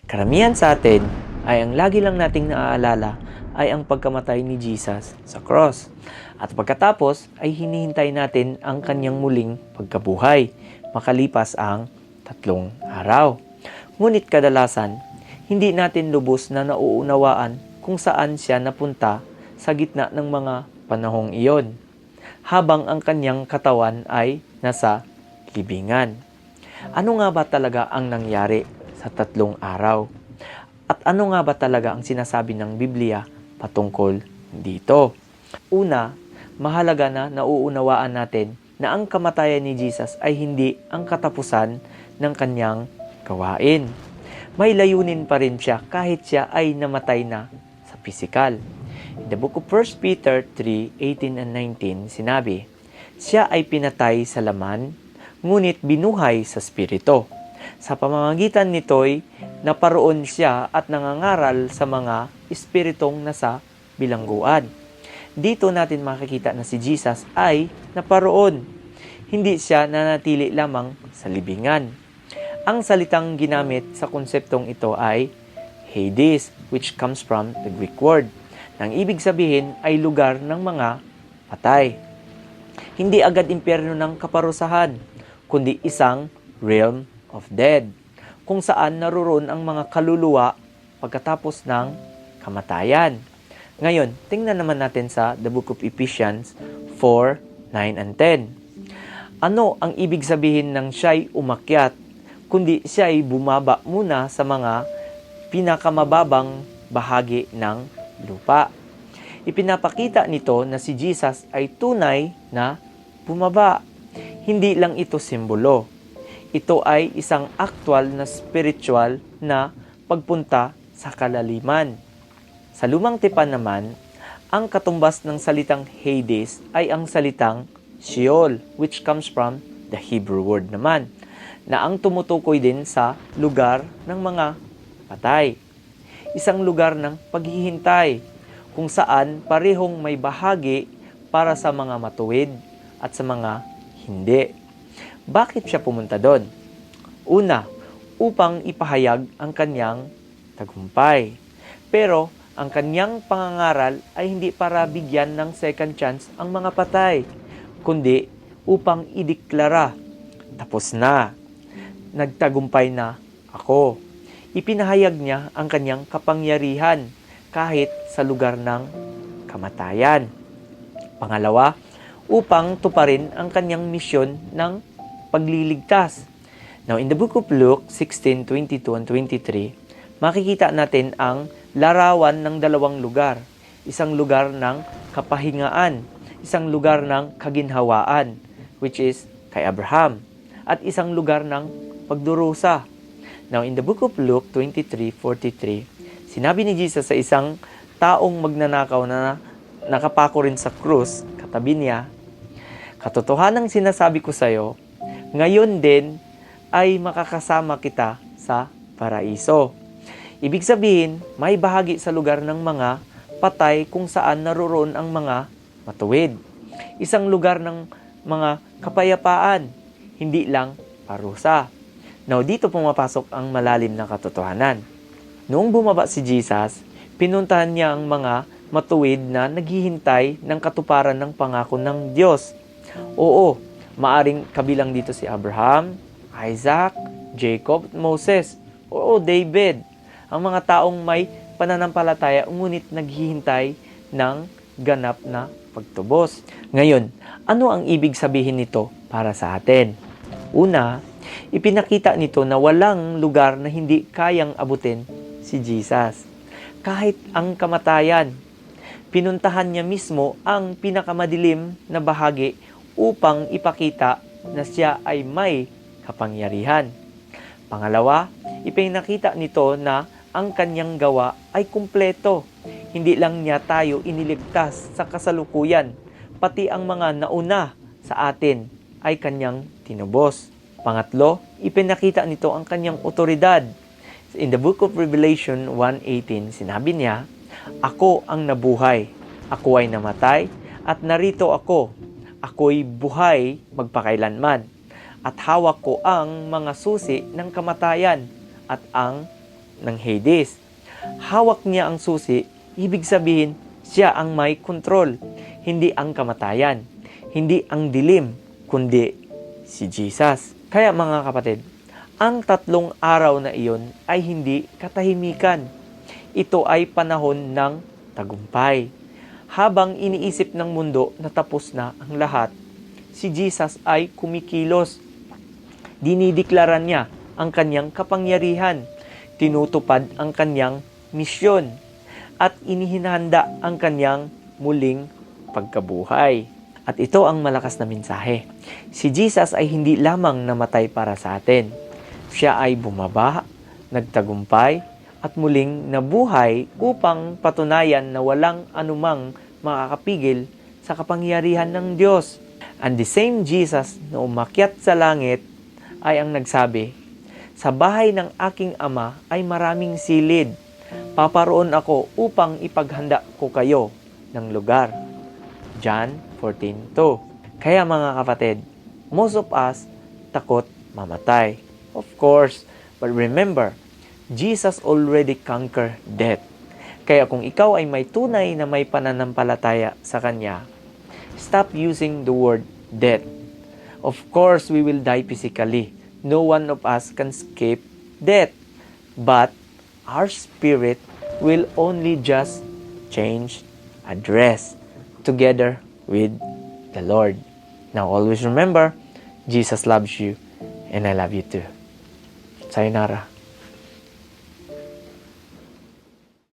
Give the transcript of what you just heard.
Karamihan sa atin ay ang lagi lang nating naaalala ay ang pagkamatay ni Jesus sa cross. At pagkatapos ay hinihintay natin ang kanyang muling pagkabuhay makalipas ang 3 araw. Ngunit kadalasan, hindi natin lubos na nauunawaan kung saan siya napunta sa gitna ng mga panahong iyon, habang ang kanyang katawan ay nasa libingan. Ano nga ba talaga ang nangyari sa 3 araw? At ano nga ba talaga ang sinasabi ng Biblia patungkol dito? Una, mahalaga na nauunawaan natin na ang kamatayan ni Jesus ay hindi ang katapusan ng kanyang gawain. May layunin pa rin siya kahit siya ay namatay na sa pisikal. In the book of 1 Peter 3:18 and 19, sinabi, siya ay pinatay sa laman, ngunit binuhay sa spirito. Sa pamamagitan nito'y naparoon siya at nangangaral sa mga espiritong nasa bilangguan. Dito natin makikita na si Jesus ay naparoon. Hindi siya nanatili lamang sa libingan. Ang salitang ginamit sa konseptong ito ay Hades, which comes from the Greek word. Nang ibig sabihin ay lugar ng mga patay. Hindi agad impyerno ng kaparusahan, kundi isang realm of dead, kung saan naroon ang mga kaluluwa pagkatapos ng kamatayan. Ngayon, tingnan naman natin sa the book of Ephesians 4:9 and 10. Ano ang ibig sabihin ng siya'y umakyat, kundi siya'y bumaba muna sa mga pinakamababang bahagi ng lupa. Ipinapakita nito na si Jesus ay tunay na bumaba. Hindi lang ito simbolo. Ito ay isang aktwal na spiritual na pagpunta sa kalaliman. Sa Lumang Tipan naman, ang katumbas ng salitang Hades ay ang salitang Sheol, which comes from the Hebrew word naman, na ang tumutukoy din sa lugar ng mga patay. Isang lugar ng paghihintay, kung saan parehong may bahagi para sa mga matuwid at sa mga hindi. Bakit siya pumunta doon? Una, upang ipahayag ang kanyang tagumpay. Pero ang kanyang pangangaral ay hindi para bigyan ng second chance ang mga patay, kundi upang ideklara, tapos na, nagtagumpay na ako. Ipinahayag niya ang kanyang kapangyarihan kahit sa lugar ng kamatayan. Pangalawa, upang tuparin ang kanyang misyon ng pagliligtas. Now, in the book of Luke 16:22 and 23, makikita natin ang larawan ng dalawang lugar. Isang lugar ng kapahingaan, isang lugar ng kaginhawaan, which is kay Abraham, at isang lugar ng pagdurusa. Now, in the book of Luke 23:43, sinabi ni Jesus sa isang taong magnanakaw na nakapako rin sa krus, katabi niya, katotohanang sinasabi ko sa iyo, ngayon din ay makakasama kita sa paraiso. Ibig sabihin, may bahagi sa lugar ng mga patay kung saan naroon ang mga matuwid. Isang lugar ng mga kapayapaan, hindi lang parusa. Now, dito pumapasok ang malalim na katotohanan. Noong bumaba si Jesus, pinuntahan niya ang mga matuwid na naghihintay ng katuparan ng pangako ng Diyos. Oo, maaring kabilang dito si Abraham, Isaac, Jacob, Moses, o David. Ang mga taong may pananampalataya ngunit naghihintay ng ganap na pagtubos. Ngayon, ano ang ibig sabihin nito para sa atin? Una, ipinakita nito na walang lugar na hindi kayang abutin si Jesus. Kahit ang kamatayan, pinuntahan niya mismo ang pinakamadilim na bahagi upang ipakita na siya ay may kapangyarihan. Pangalawa, ipinakita nito na ang kanyang gawa ay kumpleto. Hindi lang niya tayo iniligtas sa kasalukuyan, pati ang mga nauna sa atin ay kanyang tinubos. Pangatlo, ipinakita nito ang kanyang otoridad. In the book of Revelation 1:18, sinabi niya, ako ang nabuhay, ako ay namatay, at narito ako. Ako'y buhay magpakailanman, at hawak ko ang mga susi ng kamatayan at ang ng Hades. Hawak niya ang susi, ibig sabihin, siya ang may kontrol. Hindi ang kamatayan, hindi ang dilim, kundi si Jesus. Kaya mga kapatid, ang 3 araw na iyon ay hindi katahimikan. Ito ay panahon ng tagumpay. Habang iniisip ng mundo na tapos na ang lahat, si Jesus ay kumikilos. Dinideklara niya ang kanyang kapangyarihan, tinutupad ang kanyang misyon, at inihinahanda ang kanyang muling pagkabuhay. At ito ang malakas na mensahe. Si Jesus ay hindi lamang namatay para sa atin. Siya ay bumaba, nagtagumpay, at muling nabuhay upang patunayan na walang anumang makakapigil sa kapangyarihan ng Diyos. And the same Jesus na umakyat sa langit ay ang nagsabi, "Sa bahay ng aking Ama ay maraming silid. Paparoon ako upang ipaghanda ko kayo ng lugar." John 14:2. Kaya mga kapatid, most of us takot mamatay. Of course, but remember, Jesus already conquered death. Kaya kung ikaw ay may tunay na may pananampalataya sa Kanya, stop using the word death. Of course, we will die physically. No one of us can escape death. But our spirit will only just change address together with the Lord. Now, always remember, Jesus loves you and I love you too. Sayonara.